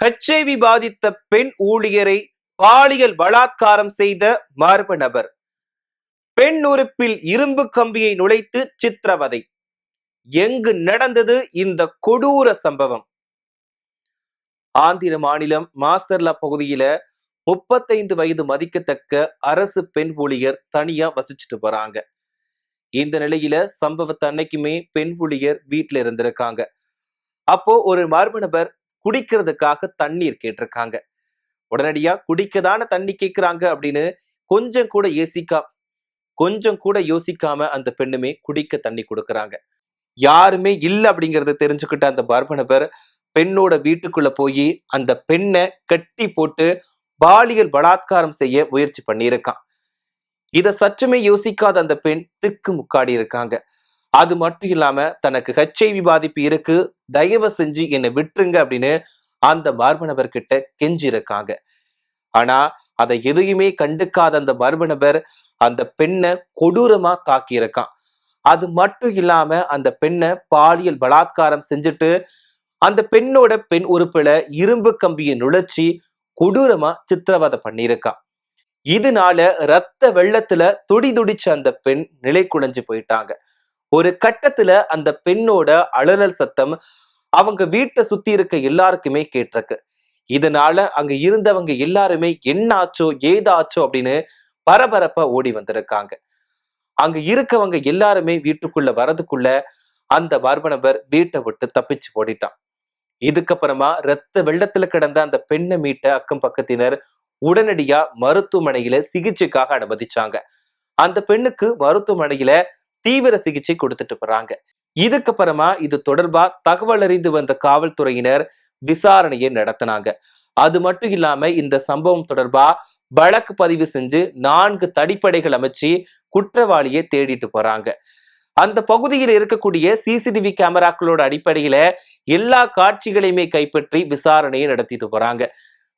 HIV பாதித்த பெண் ஊழியரை பாலியல் பலாத்காரம் செய்த மர்ம நபர். பெண் உறுப்பில் இரும்பு கம்பியை நுழைத்து சித்திரவதை. எங்கு நடந்தது இந்த கொடூர சம்பவம்? ஆந்திர மாநிலம் மாசர்லா பகுதியில 35 வயது மதிக்கத்தக்க அரசு பெண் ஊழியர் தனியா வசிச்சுட்டு வராங்க. இந்த நிலையில சம்பவத்தை அன்னைக்குமே பெண் ஊழியர் வீட்டுல இருந்திருக்காங்க. அப்போ ஒரு மர்ம நபர் குடிக்கிறதுக்காக தண்ணீர் கேட்டிருக்காங்க. உடனடியா குடிக்கதான தண்ணி கேட்கிறாங்க அப்படின்னு கொஞ்சம் கூட யோசிக்காம அந்த பெண்ணுமே குடிக்க தண்ணி கொடுக்கறாங்க. யாருமே இல்ல அப்படிங்கறத தெரிஞ்சுக்கிட்ட அந்த மர்ம நபர் பெண்ணோட வீட்டுக்குள்ள போய் அந்த பெண்ணை கட்டி போட்டு பாலியல் பலாத்காரம் செய்ய முயற்சி பண்ணியிருக்கான். இத சற்றுமே யோசிக்காத அந்த பெண் திக்கு முக்காடி இருக்காங்க. அது மட்டும் இல்லாம தனக்கு HIV பாதிப்பு இருக்கு, தயவு செஞ்சு என்னை விட்டுருங்க அப்படின்னு அந்த மர்ம நபர் கிட்ட கெஞ்சி இருக்காங்க. ஆனா அதை எதையுமே கண்டுக்காத அந்த மர்ம நபர் அந்த பெண்ணை கொடூரமா தாக்கி இருக்கான். அது மட்டும் இல்லாம அந்த பெண்ணை பாலியல் பலாத்காரம் செஞ்சுட்டு அந்த பெண்ணோட பெண் உறுப்புல இரும்பு கம்பியை நுழைச்சி கொடூரமா சித்திரவதை பண்ணியிருக்கான். இதனால ரத்த வெள்ளத்துல துடிதுடிச்ச அந்த பெண் நிலை குலைஞ்சு போயிட்டாங்க. ஒரு கட்டத்துல அந்த பெண்ணோட அலறல் சத்தம் அவங்க வீட்டை சுத்தி இருக்க எல்லாருக்குமே கேட்டிருக்கு. இதனால அங்க இருந்தவங்க எல்லாருமே என்ன ஆச்சோ ஏதாச்சோ அப்படின்னு பரபரப்பா ஓடி வந்திருக்காங்க. அங்க இருக்கவங்க எல்லாருமே வீட்டுக்குள்ள வரதுக்குள்ள அந்த மர்ம நபர் வீட்டை விட்டு தப்பிச்சு ஓடிட்டான். இதுக்கப்புறமா ரத்த வெள்ளத்துல கிடந்த அந்த பெண்ணை மீட்ட அக்கம் பக்கத்தினர் உடனடியா மருத்துவமனையில சிகிச்சைக்காக அனுமதிச்சாங்க. அந்த பெண்ணுக்கு மருத்துவமனையில தீவிர சிகிச்சை கொடுத்துட்டு வராங்க. இதுக்கப்புறமா இது தொடர்பா தகவல் அறிந்து வந்த காவல்துறையினர் விசாரணையை நடத்தினாங்க. அது மட்டும் இல்லாம இந்த சம்பவம் தொடர்பா வழக்கு பதிவு செஞ்சு 4 தடிப்படைகள் அமைச்சு குற்றவாளியை தேடிட்டு போறாங்க. அந்த பகுதியில் இருக்கக்கூடிய CCTV கேமராக்களோட அடிப்படையில எல்லா காட்சிகளையுமே கைப்பற்றி விசாரணையை நடத்திட்டு போறாங்க.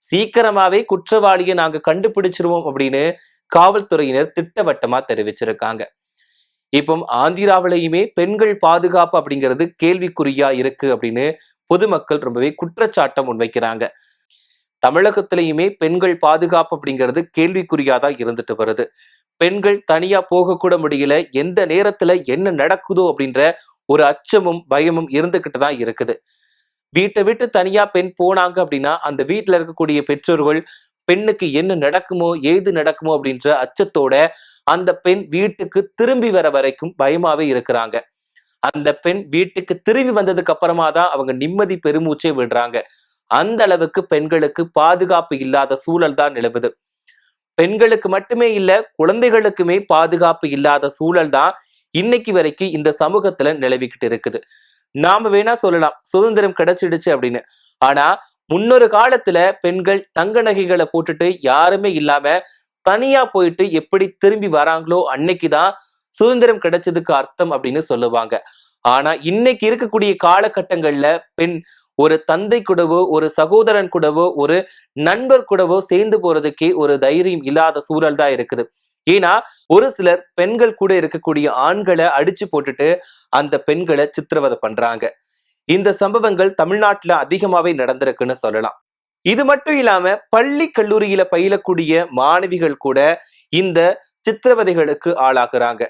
சீக்கிரமாவே குற்றவாளியை நாங்க கண்டுபிடிச்சிருவோம் அப்படின்னு காவல்துறையினர் திட்டவட்டமா தெரிவிச்சிருக்காங்க. இப்போ ஆந்திராவிலையுமே பெண்கள் பாதுகாப்பு அப்படிங்கிறது கேள்விக்குறியா இருக்கு அப்படின்னு பொதுமக்கள் ரொம்பவே குற்றச்சாட்டம் முன்வைக்கிறாங்க. தமிழகத்திலையுமே பெண்கள் பாதுகாப்பு அப்படிங்கிறது கேள்விக்குறியாதான் இருந்துட்டு வருது. பெண்கள் தனியா போக கூட முடியல, எந்த நேரத்துல என்ன நடக்குதோ அப்படின்ற ஒரு அச்சமும் பயமும் இருந்துகிட்டு தான் இருக்குது. வீட்டை விட்டு தனியா பெண் போனாங்க அப்படின்னா அந்த வீட்டுல இருக்கக்கூடிய பெற்றோர்கள் பெண்ணுக்கு என்ன நடக்குமோ ஏது நடக்குமோ அப்படின்ற அச்சத்தோட அந்த பெண் வீட்டுக்கு திரும்பி வர வரைக்கும் பயமாவே இருக்கிறாங்க. அந்த பெண் வீட்டுக்கு திரும்பி வந்ததுக்கு அப்புறமா தான் அவங்க நிம்மதி பெருமூச்சை விடுறாங்க. அந்த அளவுக்கு பெண்களுக்கு பாதுகாப்பு இல்லாத சூழல் தான் நிலவுது. பெண்களுக்கு மட்டுமே இல்ல, குழந்தைகளுக்குமே பாதுகாப்பு இல்லாத சூழல் தான் இன்னைக்கு வரைக்கும் இந்த சமூகத்துல நிலவிக்கிட்டு இருக்குது. நாம வேணா சொல்லலாம் சுதந்திரம் கிடைச்சிடுச்சு அப்படின்னு. ஆனா முன்னொரு காலத்துல பெண்கள் தங்க நகைகளை போட்டுட்டு யாருமே இல்லாம தனியா போயிட்டு எப்படி திரும்பி வராங்களோ அன்னைக்குதான் சுதந்திரம் கிடைச்சதுக்கு அர்த்தம் அப்படின்னு சொல்லுவாங்க. ஆனா இன்னைக்கு இருக்கக்கூடிய காலகட்டங்கள்ல பெண் ஒரு தந்தை கூடவோ ஒரு சகோதரன் கூடவோ ஒரு நண்பர் கூடவோ சேர்ந்து போறதுக்கே ஒரு தைரியம் இல்லாத சூழல் தான் இருக்குது. ஏன்னா ஒரு சிலர் பெண்கள் கூட இருக்கக்கூடிய ஆண்களை அடிச்சு போட்டுட்டு அந்த பெண்களை சித்திரவதை பண்றாங்க. இந்த சம்பவங்கள் தமிழ்நாட்டுல அதிகமாவே நடந்திருக்குன்னு சொல்லலாம். இது மட்டும் இல்லாம பள்ளி கல்லூரியில பயிலக்கூடிய மாணவிகள் கூட இந்த சித்திரவதைகளுக்கு ஆளாக்குறாங்க.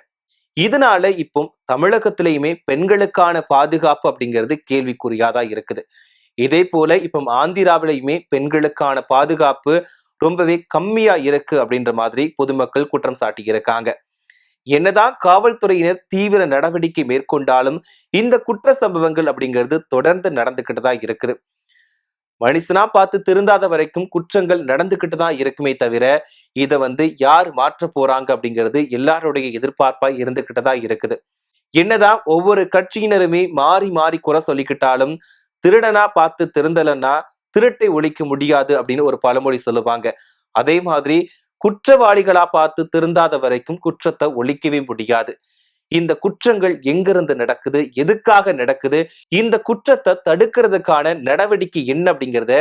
இதனால இப்போ தமிழகத்திலையுமே பெண்களுக்கான பாதுகாப்பு அப்படிங்கிறது கேள்விக்குறியாதான் இருக்குது. இதே போல இப்போ ஆந்திராவிலையுமே பெண்களுக்கான பாதுகாப்பு ரொம்பவே கம்மியா இருக்கு அப்படின்ற மாதிரி பொதுமக்கள் குற்றம் சாட்டி இருக்காங்க. என்னதான் காவல்துறையினர் தீவிர நடவடிக்கை மேற்கொண்டாலும் இந்த குற்ற சம்பவங்கள் அப்படிங்கிறது தொடர்ந்து நடந்துகிட்டு தான் இருக்குது. மனுஷனா பார்த்து திருந்தாத வரைக்கும் குற்றங்கள் நடந்துகிட்டு தான் இருக்குமே தவிர இதை யார் மாற்ற போறாங்க அப்படிங்கிறது எல்லாருடைய எதிர்பார்ப்பா இருந்துகிட்டு தான் இருக்குது. என்னதான் ஒவ்வொரு கட்சியினருமே மாறி மாறி குறை சொல்லிக்கிட்டாலும் திருடனா பார்த்து திருந்தலன்னா திருட்டை ஒழிக்க முடியாது அப்படின்னு ஒரு பழமொழி சொல்லுவாங்க. அதே மாதிரி குற்றவாளிகளா பார்த்து திருந்தாத வரைக்கும் குற்றத்தை ஒழிக்கவே முடியாது. இந்த குற்றங்கள் எங்கிருந்து நடக்குது, எதுக்காக நடக்குது, இந்த குற்றத்தை தடுக்கிறதுக்கான நடவடிக்கை என்ன அப்படிங்கிறத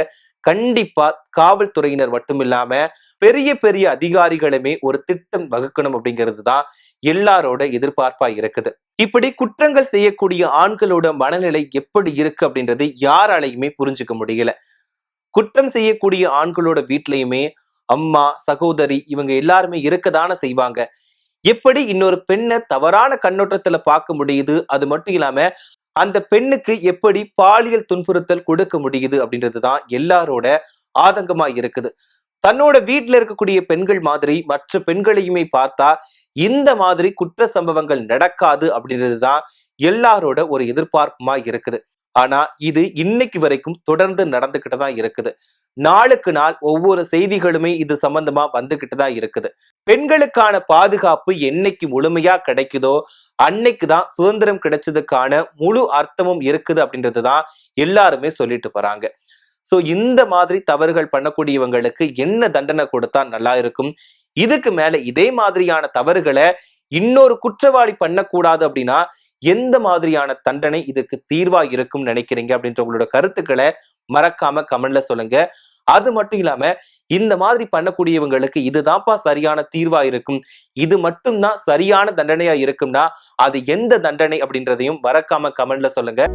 கண்டிப்பா காவல்துறையினர் மட்டும் இல்லாம பெரிய பெரிய அதிகாரிகளுமே ஒரு திட்டம் வகுக்கணும் அப்படிங்கிறது தான் எல்லாரோட எதிர்பார்ப்பா இருக்குது. இப்படி குற்றங்கள் செய்யக்கூடிய ஆண்களோட மனநிலை எப்படி இருக்கு அப்படின்றது யாராலையுமே புரிஞ்சுக்க முடியல. குற்றம் செய்யக்கூடிய ஆண்களோட வீட்லயுமே அம்மா, சகோதரி இவங்க எல்லாருமே இருக்கதானே செய்வாங்க. எப்படி இன்னொரு பெண்ணை தவறான கண்ணோட்டத்துல பார்க்க முடியுது, அது மட்டும் இல்லாம அந்த பெண்ணுக்கு எப்படி பாலியல் துன்புறுத்தல் கொடுக்க முடியுது அப்படின்றதுதான் எல்லாரோட ஆதங்கமா இருக்குது. தன்னோட வீட்டுல இருக்கக்கூடிய பெண்கள் மாதிரி மற்ற பெண்களையுமே பார்த்தா இந்த மாதிரி குற்ற சம்பவங்கள் நடக்காது அப்படின்றதுதான் எல்லாரோட ஒரு எதிர்பார்ப்புமா இருக்குது. ஆனா இது இன்னைக்கு வரைக்கும் தொடர்ந்து நடந்துகிட்டு தான் இருக்குது. நாளுக்கு நாள் ஒவ்வொரு செய்திகளுமே இது சம்பந்தமா வந்துகிட்டு தான் இருக்குது. பெண்களுக்கான பாதுகாப்பு என்னைக்கு முழுமையா கிடைக்குதோ அன்னைக்குதான் சுதந்திரம் கிடைச்சதுக்கான முழு அர்த்தமும் இருக்குது அப்படின்றதுதான் எல்லாருமே சொல்லிட்டு போறாங்க. சோ இந்த மாதிரி தவறுகள் பண்ணக்கூடியவங்களுக்கு என்ன தண்டனை கொடுத்தா நல்லா இருக்கும்? இதுக்கு மேல இதே மாதிரியான தவறுகளை இன்னொரு குற்றவாளி பண்ணக்கூடாது அப்படின்னா எந்த மாதிரியான தண்டனை இதுக்கு தீர்வா இருக்கும் நினைக்கிறீங்க அப்படின்ற உங்களோட கருத்துக்களை மறக்காம கமெண்ட்ல சொல்லுங்க. அது மட்டும் இல்லாம இந்த மாதிரி பண்ணக்கூடியவங்களுக்கு இதுதான்ப்பா சரியான தீர்வா இருக்கும், இது மட்டும்தான் சரியான தண்டனையா இருக்கும்னா அது எந்த தண்டனை அப்படின்றதையும் மறக்காம கமெண்ட்ல சொல்லுங்க.